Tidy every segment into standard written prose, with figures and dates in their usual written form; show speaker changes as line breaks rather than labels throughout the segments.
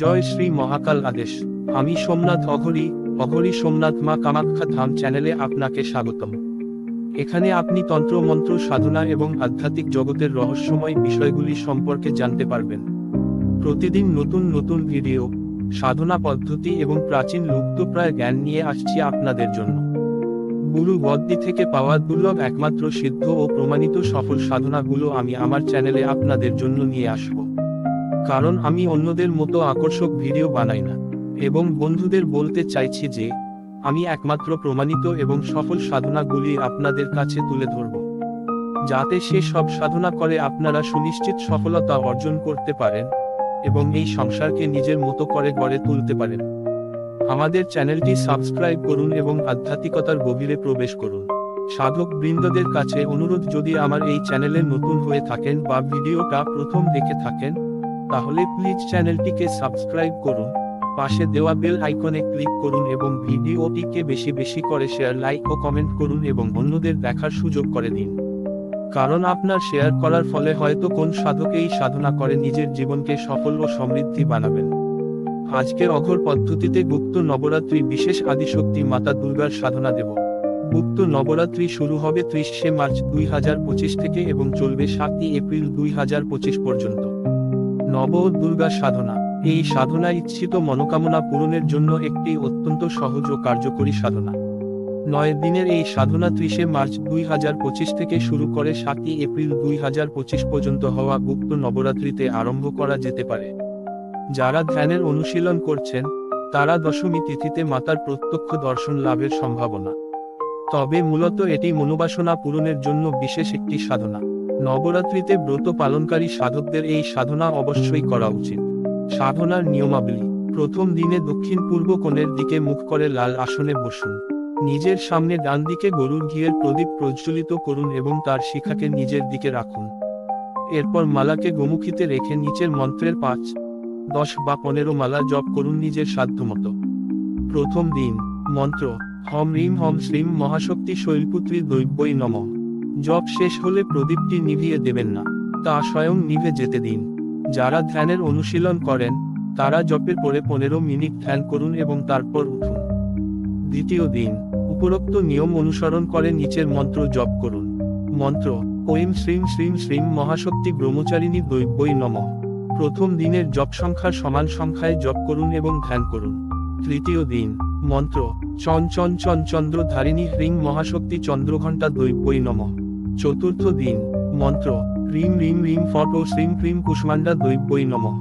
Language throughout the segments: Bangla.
জয় শ্রী মহাকাল আদেশ। আমি সোমনাথ অঘরী। অঘরী সোমনাথ মা কামাখ্যা ধাম চ্যানেলে আপনাকে স্বাগতম। এখানে আপনি তন্ত্র মন্ত্র সাধনা এবং আধ্যাত্মিক জগতের রহস্যময় বিষয়গুলি সম্পর্কে জানতে পারবেন। প্রতিদিন নতুন নতুন ভিডিও, সাধনা পদ্ধতি এবং প্রাচীন লুপ্তপ্রায় জ্ঞান নিয়ে আসছি আপনাদের জন্য। গুরু গদ্দি থেকে পাওয়া দুর্লভ একমাত্র সিদ্ধ ও প্রমাণিত সফল সাধনাগুলো আমি আমার চ্যানেলে আপনাদের জন্য নিয়ে আসব। কারণ আমি অন্যদের মতো আকর্ষক ভিডিও বানাই না, এবং বন্ধুদের বলতে চাইছি যে আমি একমাত্র প্রমাণিত এবং সফল সাধনাগুলি আপনাদের কাছে তুলে ধরব, যাতে সে সব সাধনা করে আপনারা সুনিশ্চিত সফলতা অর্জন করতে পারেন এবং এই সংসারকে নিজের মতো করে গড়ে তুলতে পারেন। আমাদের চ্যানেলটি সাবস্ক্রাইব করুন এবং আধ্যাত্মিকতার গভীরে প্রবেশ করুন। সাধক বৃন্দদের কাছে অনুরোধ, যদি আমার এই চ্যানেলে নতুন হয়ে থাকেন বা ভিডিওটা প্রথম দেখে থাকেন, তাহলে প্লিজ চ্যানেলটিকে সাবস্ক্রাইব করুন, পাশে দেওয়া বেল আইকনে ক্লিক করুন এবং ভিডিওটিকে বেশি বেশি করে শেয়ার, লাইক ও কমেন্ট করুন এবং অন্যদের দেখার সুযোগ করে দিন। কারণ আপনার শেয়ার করার ফলে হয়তো কোন সাধক এই সাধনা করে নিজের জীবনকে সফল ও সমৃদ্ধি বানাবেন। আজকের অঘোর পদ্ধতিতে গুপ্ত নবরাত্রি বিশেষ আদিশক্তি মাতা দুর্গার সাধনা দেব। গুপ্ত নবরাত্রি শুরু হবে 30শে মার্চ 2025 থেকে এবং চলবে 7ই এপ্রিল 2025 পর্যন্ত। নব দুর্গা সাধনা। এই সাধনা ইচ্ছিত মনোকামনা পূরণের জন্য একটি অত্যন্ত সহজ ও কার্যকরী সাধনা। 9 দিনের এই সাধনা 30শে মার্চ 2025 থেকে শুরু করে 7ই এপ্রিল 2025 পর্যন্ত হওয়া গুপ্ত নবরাত্রিতে আরম্ভ করা যেতে পারে। যারা ধ্যানের অনুশীলন করছেন, তারা দশমী তিথিতে মাতার প্রত্যক্ষ দর্শন লাভের সম্ভাবনা। তবে মূলত এটি মনোবাসনা পূরণের জন্য বিশেষ একটি সাধনা। নবরাত্রিতে ব্রত পালনকারী সাধকদের এই সাধনা অবশ্যই করা উচিত। সাধনার নিয়মাবলী। প্রথম দিনে দক্ষিণ পূর্ব কোণের দিকে মুখ করে লাল আসনে বসুন। নিজের সামনে ডান দিকে গরুর ঘিয়ের প্রদীপ প্রজ্বলিত করুন এবং তার শিখাকে নিজের দিকে রাখুন। এরপর মালাকে গোমুখীতে রেখে নিচের মন্ত্রের 5, 10 বা 15 মালা জপ করুন নিজের সাধ্যমতো। প্রথম দিন। মন্ত্র: হম হ্রিম হম শ্রীম মহাশক্তি শৈলপুত্রী দৈব্যই নমঃ। জপ শেষ হলে প্রদীপটি নিভিয়ে দেবেন না, তা স্বয়ং নিভে যেতে দিন। যারা ধ্যানের অনুশীলন করেন, তারা জপের পরে 15 মিনিট ধ্যান করুন এবং তারপর উঠুন। দ্বিতীয় দিন। উপরোক্ত নিয়ম অনুসরণ করে নিচের মন্ত্র জপ করুন। মন্ত্র: ঐম শ্রীম শ্রীম শ্রীম মহাশক্তি ব্রহ্মচারিণী দৈব্যই নমঃ। প্রথম দিনের জপ সংখ্যার সমান সংখ্যায় জপ করুন এবং ধ্যান করুন। তৃতীয় দিন। মন্ত্র: চন চন চন চন্দ্রধারিণী হ্রিং মহাশক্তি চন্দ্রঘণ্টা দৈব্যই নমঃ। চতুর্থ দিন। মন্ত্র: হ্রিম হ্রিম হ্রিম ফট ও শ্রীম ক্রিম কুষ্মান্ডা দৈব্যই নমঃ।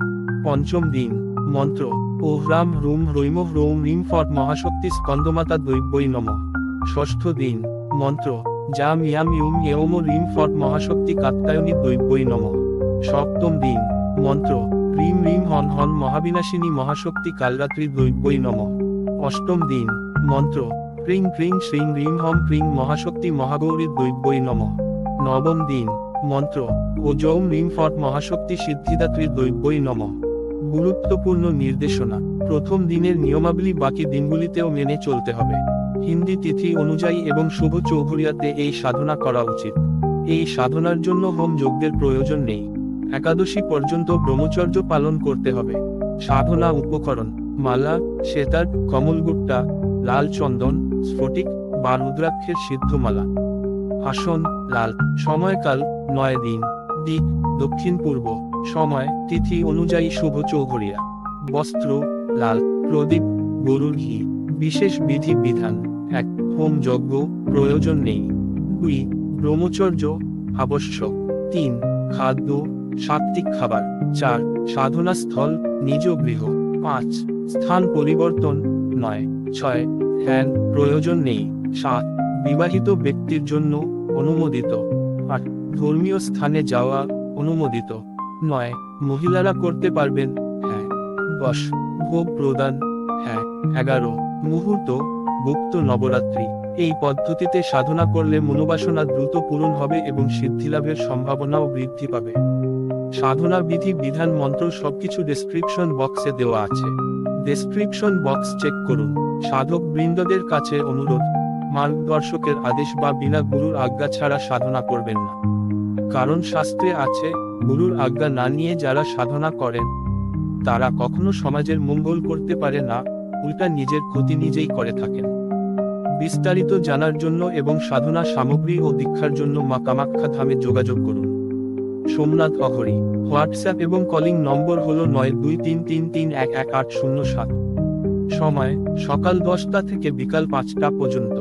পঞ্চম দিন। মন্ত্র: ও হ্রাম হ্রুম হ্রৈম হ্রৌম হ্রিম ফট মহাশক্তি স্কন্দমাতা দৈব্যই নমঃ। ষষ্ঠ দিন। মন্ত্র: জাম ইয়াম ইউম ইয়ৌম হ্রিম ফট মহাশক্তি কাত্যায়নী দৈব্যই নমঃ। সপ্তম দিন। মন্ত্র: হ্রিম হ্রিম হন হন মহাবিনাশিনী মহাশক্তি কালরাত্রি দৈব্যই নমঃ। অষ্টম দিন। মন্ত্র: ক্রিং ক্রিং শ্রীং হ্রিম হম ক্রিং মহাশক্তি মহাগৌরী দৈব্যই নমঃ। নবম দিন। মন্ত্র: ও যৌম হ্রিম ফট মহাশক্তি সিদ্ধিদাত্রী দৈব্যই নমঃ। গুরুত্বপূর্ণ নির্দেশনা। প্রথম দিনের নিয়মাবলী বাকি দিনগুলিতেও মেনে চলতে হবে। হিন্দি তিথি অনুযায়ী এবং শুভ চৌঘুরিয়াতে এই সাধনা করা উচিত। এই সাধনার জন্য হোম যজ্ঞের প্রয়োজন নেই। একাদশী পর্যন্ত ব্রহ্মচর্য পালন করতে হবে। সাধনা উপকরণ: মালা, সেতার, কমলগুট্টা, লাল চন্দন, স্ফটিক বা রুদ্রাক্ষের সিদ্ধ মালা। আসন: লাল। সময়কাল: 9 দিন। দিক: দক্ষিণ পূর্ব। সময়: তিথি অনুযায়ী শুভ চৌঘুরিয়া। বস্ত্র: লাল। প্রদীপ: গরুর ঘি। বিশেষ বিধি বিধান: 1. হোম যজ্ঞ, প্রয়োজন নেই। 2. ব্রহ্মচর্য, আবশ্যক। 3. খাদ্য, সাত্ত্বিক খাবার। 4. সাধনা স্থল, নিজ গৃহ। 5. স্থান পরিবর্তন, 9. 6. ধ্যান, প্রয়োজন নেই। 7. বিবাহিত ব্যক্তির জন্য অনুমোদিত। 8. ধর্মীয় স্থানে যাওয়া, অনুমোদিত। 9. মহিলারা করতে পারবেন, হ্যাঁ। 10. ভোগ প্রদান, হ্যাঁ। 11. মুহূর্ত: গুপ্ত নবরাত্রি। এই পদ্ধতিতে সাধনা করলে মনোবাসনা দ্রুত পূরণ হবে এবং সিদ্ধিলাভের সম্ভাবনাও বৃদ্ধি পাবে। সাধনা বিধি বিধান মন্ত্র সবকিছু ডেসক্রিপশন বক্সে দেওয়া আছে। ডেসক্রিপশন বক্স চেক করুন। সাধক বৃন্দদের কাছে অনুরোধ, মার্গদর্শকের আদেশ বা বিনা গুরুর আজ্ঞা ছাড়া সাধনা করবেন না। কারণ শাস্ত্রে আছে, গুরুর আজ্ঞা না নিয়ে যারা সাধনা করেন তারা কখনো সমাজের মঙ্গল করতে পারে না, উল্টা নিজের ক্ষতি নিজেই করে থাকেন। বিস্তারিত জানার জন্য এবং সাধনা সামগ্রী ও দীক্ষার জন্য মা কামাখ্যা ধামে যোগাযোগ করুন। সোমনাথ অঘরী। হোয়াটসঅ্যাপ এবং কলিং নম্বর হল 923333111807। সময় সকাল 10টা থেকে বিকাল 5টা পর্যন্ত।